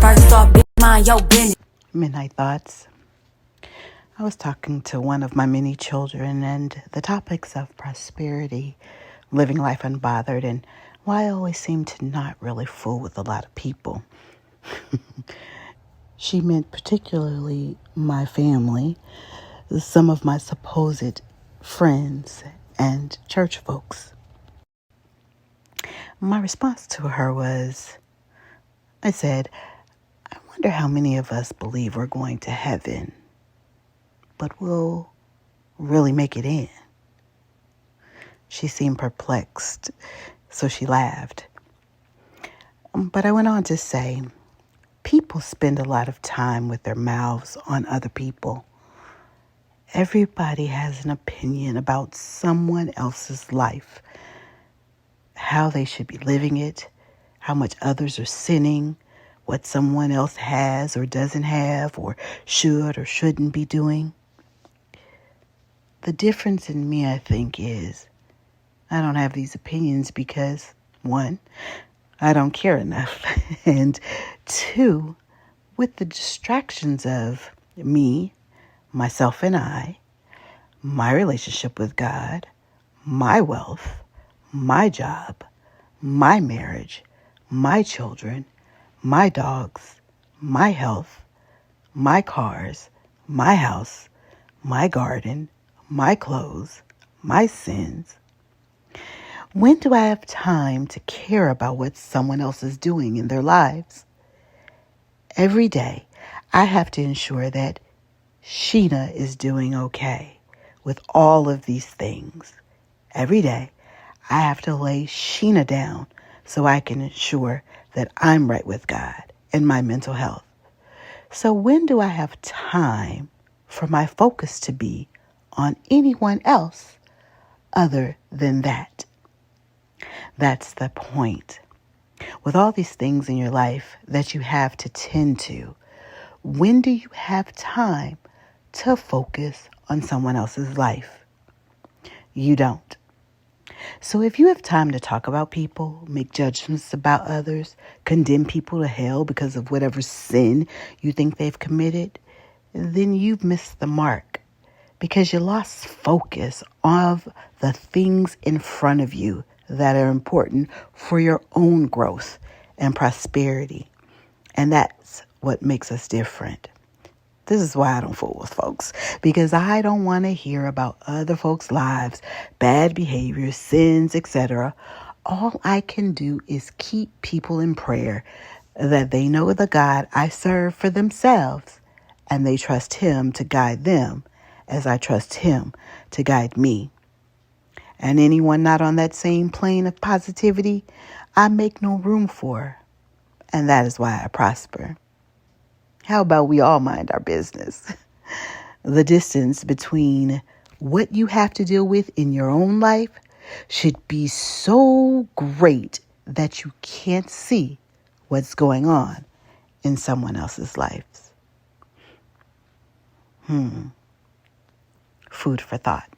First off, big mind your business. Midnight Thoughts. I was talking to one of my many children, and the topics of prosperity, living life unbothered, and why I always seem to not really fool with a lot of people. She meant particularly my family, some of my supposed friends, and church folks. My response to her was, I said, I wonder how many of us believe we're going to heaven, but will really make it in. She seemed perplexed, so she laughed. But I went on to say, people spend a lot of time with their mouths on other people. Everybody has an opinion about someone else's life, how they should be living it, how much others are sinning, what someone else has or doesn't have, or should or shouldn't be doing. The difference in me, I think, is I don't have these opinions because, one, I don't care enough, and two, with the distractions of me, myself and I, my relationship with God, my wealth, my job, my marriage, my children, my dogs, my health, my cars, my house, my garden, my clothes, my sins. When do I have time to care about what someone else is doing in their lives? Every day, I have to ensure that Sheena is doing okay with all of these things. Every day, I have to lay Sheena down so I can ensure that I'm right with God and my mental health. So when do I have time for my focus to be on anyone else other than that? That's the point. With all these things in your life that you have to tend to, when do you have time to focus on someone else's life? You don't. So if you have time to talk about people, make judgments about others, condemn people to hell because of whatever sin you think they've committed, then you've missed the mark because you lost focus of the things in front of you that are important for your own growth and prosperity. And that's what makes us different. This is why I don't fool with folks, because I don't want to hear about other folks' lives, bad behavior, sins, etc. All I can do is keep people in prayer that they know the God I serve for themselves, and they trust Him to guide them as I trust Him to guide me. And anyone not on that same plane of positivity, I make no room for. And that is why I prosper. How about we all mind our business? The distance between what you have to deal with in your own life should be so great that you can't see what's going on in someone else's lives. Food for thought.